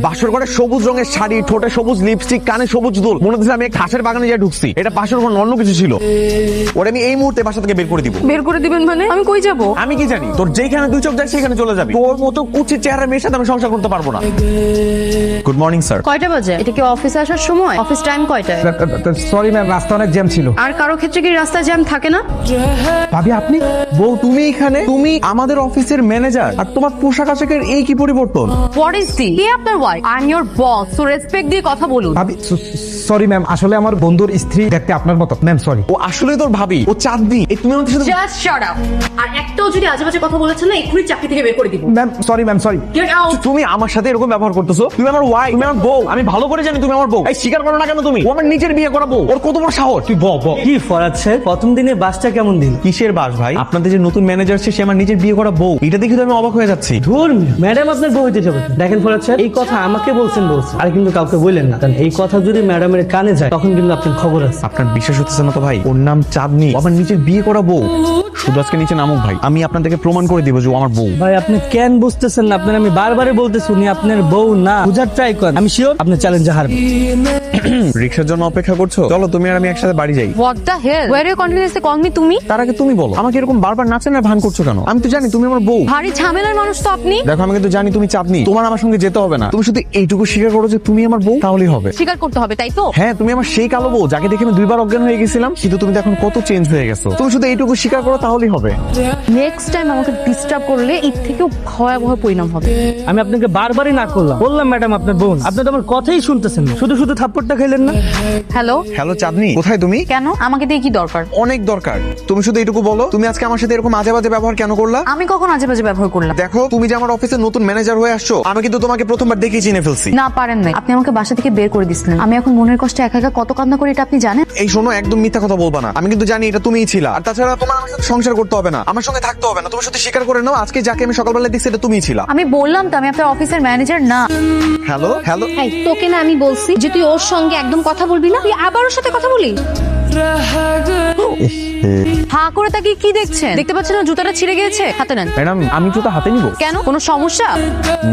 বাসর ঘরে সবুজ রঙের শাড়ি, ঠোঁটে সবুজ লিপস্টিক, কানে সবুজ দুল, মনে হচ্ছে আমি ঘাসের বাগানে যা ঢুকছি। এটা বাসর ঘর অন্য কিছু ছিল। ওরে আমি এই মুহূর্তে বাসা থেকে বের করে দিব। বের করে দিবেন মানে? আমি কই যাব? আমি কি জানি? তোর যেখানে দুই চোখ যায় সেখানে চলে যাবি। তোর মতো কুচি চেহারা মেয়ের সাথে আমি সংসার করতে পারবো না। Good morning sir. কয়টা বাজে? এটা কি অফিসে আসার সময়? অফিস টাইম কয়টায়? সরি ম্যাম, রাস্তা অনেক জ্যাম ছিল। আর কারো ক্ষেত্রে কি রাস্তায় জ্যাম থাকে না? ভাবি আপনি? বউ তুমি এখানে? তুমি আমাদের অফিসের ম্যানেজার, আর তোমার পোশাক আশাকের এই কি পরিবর্তন? What is this? কে আপনার wife? I am your boss, so respect দিয়ে কথা বলুন। ভাবি সরি ম্যাম, আসলে আমার বন্ধুর স্ত্রী দেখতে আপনার মতো। Ma'am sorry. ও আসলে তোর ভাবি, ও চাঁদনি। এই তুমি আমাদের সাথে জাস্ট শাট আপ। আর একটাও যদি আজেবাজে কথা বলেছেন না, এক্ষুনি চাকরি থেকে বের করে দিব। Ma'am sorry, ma'am sorry. Get out. তুমি আমার সাথে এরকম ব্যবহার করতেছো? তুমি আমার ওয়াইফ, তুমি আমার বউ। আমি ভালো করে জানি তুমি আমার বউ। এই স্বীকার করো না কেন তুমি? ও আমার নিজের বিয়ে করা বউ। ওর কত বড় সাহস? তুই বল। কি ফরাদ সাহেব, প্রথম দিনে বাসটা কেমন দিন? কিসের বাস ভাই? আপনাদের যে নতুন ম্যানেজার সে আমার নিজের বিয়ে করা বউ। এটা দেখে তো আমি অবাক হয়ে যাচ্ছি। ধুর, ম্যাডাম আপনার বউ হইতে যাবে। দেখেন ফরাদ সাহেব, এই কথা আমাকে বলছেন আর কিন্তু কাউকে বললেন না, কারণ এই কথা যদি ম্যাডামের কানে যায় তখন কিন্তু আপনার খবর আছে। আপনার বিশ্বাস হচ্ছে না তো ভাই? ওর নাম চাঁদনি, ও আমার নিজের বিয়ে করা বউ। শুধু আজকে নিচে নামুক ভাই, আমি আপনাদেরকে প্রমাণ করে দিব যে ও আমার বউ। ভাই আপনি কেন বুঝতেছেন না? আপনার আমি বারবারই বলতেছি উনি আপনার বউ না। বুঝার ট্রাই করেন, আমি শিওর আপনি চ্যালেঞ্জে হারবেন। রিক্সার জন্য অপেক্ষা করছো? চলো তুমি আর আমি একসাথে বাড়ি যাই। What the hell? Were you continuously call me তুমি? তার আগে তুমি বলো, আমাকে এরকম বারবার নাচেন আর ভান করছো কেন? আমি তো জানি তুমি আমার বউ। ভারী ঝামেলার মানুষ তো আপনি। দেখো আমি কিন্তু জানি তুমি চাঁদনি, তোমার আমার সঙ্গে যেতে হবে না। তুমি শুধু এইটুকু স্বীকার করো যে তুমি আমার বউ, তাহলেই হবে। স্বীকার করতে হবে, তাই তো? হ্যাঁ, তুমি আমার সেই কালো বউ যাকে দেখে আমি দুইবার অজ্ঞান হয়ে গেছিলাম, কিন্তু তুমি তো এখন কত চেঞ্জ হয়ে গেছো। তুমি শুধু এইটুকু স্বীকার করো, তাহলেই হবে। নেক্সট টাইম আমাকে ডিস্টার্ব করলে এর থেকেও ভয়াবহ পরিণাম হবে। আমি আপনাকে বারবারই না করলাম, বললাম ম্যাডাম আপনার বোন। আপনি তো আমার কথাই শুনতেছেন না, শুধু শুধু থাপ্পড়টা খাইলেন না। হ্যালো হ্যালো চাঁদনি, কোথায় তুমি? কেন? আমাকে দিয়ে কি দরকার? অনেক দরকার। তুমি শুধু এইটুকু বলো, তুমি আজকে আমার সাথে এরকম আজে বাজে ব্যবহার কেন করলা? আমি কখন আজে বাজে ব্যবহার করলাম? দেখো, তুমি যে আমার অফিসের নতুন ম্যানেজার হয়ে আসছো, আমি কিন্তু তোমাকে প্রথমবার দেখে চিনে ফেলছি। না পারেন নাই, আপনি আমাকে বাসা থেকে বের করে দিছিলেন। আমি এখন মনের কষ্টে একা একা কত কান্না করি এটা আপনি জানেন? এই শোনো, একদম মিথ্যা কথা বলবা না। আমি কিন্তু জানি এটা তুমিই ছিলা। আর তাছাড়া তোমার আমার সাথে সংসার করতে হবে না, আমার সঙ্গে থাকতে হবে না। তুমি শুধু স্বীকার করে নাও, আজকে যাকে আমি সকালবেলা দেখছি এটা তুমিই ছিলা। আমি বললাম তো আমি আপনার অফিসের ম্যানেজার না। হ্যালো হ্যালো, এই তোকে না আমি বলছি যে তুই ওর সঙ্গে একদম কথা বলবি না, তুই আবার ওর সাথে কথা বলি। হ্যাঁ করে তাকে কি দেখছেন? দেখতে পাচ্ছেন না জুতাটা ছিঁড়ে গিয়েছে? হাতে নেন। ম্যাডাম আমি জুতা হাতে নিব? কেন, কোনো সমস্যা?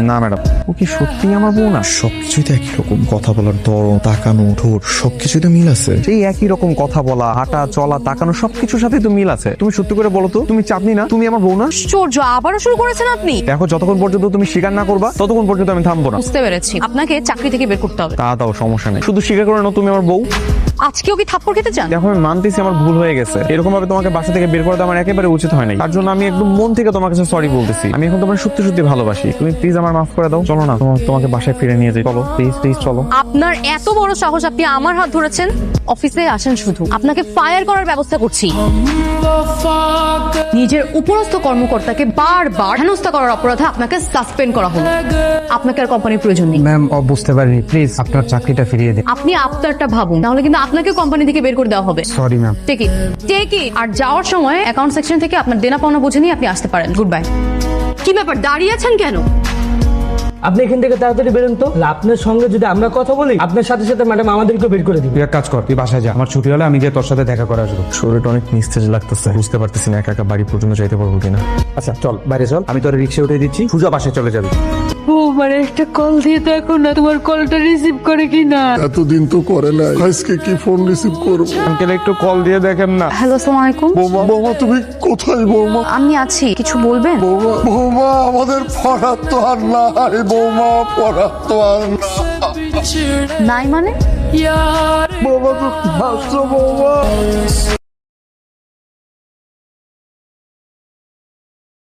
না ম্যাডাম। ও কি সত্যি আমার বউ না? সবকিছুই তো একই রকম, কথা বলার ধরন, তাকানো, ঠোঁট, সবকিছুই তো মিল আছে। সেই একই রকম কথা বলা, হাঁটা, চলা, তাকানো, সবকিছুর সাথে তো মিল আছে। তুমি সত্যি করে বলো তো, তুমি চাঁদনি না? তুমি আমার বউ না? আশ্চর্য, আবারও শুরু করেছেন আপনি। দেখো, যতক্ষণ পর্যন্ত তুমি স্বীকার না করবা ততক্ষণ পর্যন্ত আমি থামবো না। বুঝতে পেরেছি, আপনাকে চাকরি থেকে বের করতে হবে। তা দাও, সমস্যা নেই। শুধু স্বীকার করে নাও তুমি আমার বউ। আজকেও কি থাপ্পড় খেতে চান? দেখো আমি মানতেছি আমার ভুল হয়ে গেছে। এরকম ভাবে তোমাকে বাসা থেকে বের করে দেওয়া আমার একেবারে উচিত হয় নাই। তার জন্য আমি একদম মন থেকে তোমার কাছে সরি বলতেছি। আমি এখন তোমার সত্যি সত্যি ভালোবাসি। তুমি প্লিজ আমার মাফ করে দাও। চলো না, তোমাকে বাসায় ফিরে নিয়ে যাই। চলো প্লিজ প্লিজ চলো। আপনার এত বড় সাহস, আপনি আমার হাত ধরেছেন? অফিসে আসেন শুধু, আপনাকে ফায়ার করার ব্যবস্থা করছি। নিজের উপরস্থ কর্মকর্তাকে বারবার হেনস্থা করার অপরাধে আপনাকে সাসপেন্ড করা হলো। আপনাকে আর কোম্পানির প্রয়োজন নেই। ম্যাম বুঝতে পারিনি, প্লিজ আপনার চাকরিটা ফিরিয়ে দিন। আপনি আপনারটা ভাবুন, তাহলে কিন্তু আপনাকে কোম্পানি থেকে বের করে দেওয়া হবে। Sorry ma'am. Take it. আর যাওয়ার সময় অ্যাকাউন্ট সেকশন থেকে আপনার দেনা পাওনা বুঝে নিয়ে আপনি আসতে পারেন। Good bye. কি ব্যাপার, দাঁড়িয়ে আছেন কেন? আপনি এখান থেকে তাড়াতাড়ি বেরোন তো। আপনার সঙ্গে যদি আমরা কথা বলি, আপনার সাথে সাথে ম্যাডাম আমাদেরকে বের করে দিবে। তুই এক কাজ কর, তুই বাসায় যা। আমার ছুটি হলে আমি গিয়ে তোর সাথে দেখা করে আসবো। শরীরটা অনেক নিস্তেজ লাগতেছে, বুঝতে পারতেছি না একা একা বাড়ি পর্যন্ত যাইতে পারবো কিনা। আচ্ছা চল বাইরে চল, আমি তোর রিক্সা উঠে দিচ্ছি, সোজা বাসায় চলে যাবি। মানে একটা কল দিয়ে দেখো না তোমার কলটা রিসিভ করে কিনা। এতদিন তো করে নাই, আজকে কি ফোন রিসিভ করবো? আঙ্কেল একটু কল দিয়ে দেখেন না। হ্যালো, আসসালামু আলাইকুম। বৌমা, বৌমা তুমি কোথায় বৌমা? আমি আছি, কিছু বলবেন? বৌমা, বৌমা আমাদের পড়ার তো আর নাই বৌমা, পড়ার তো আর নাই মানে? বৌমা, তুমি আসছো বৌমা?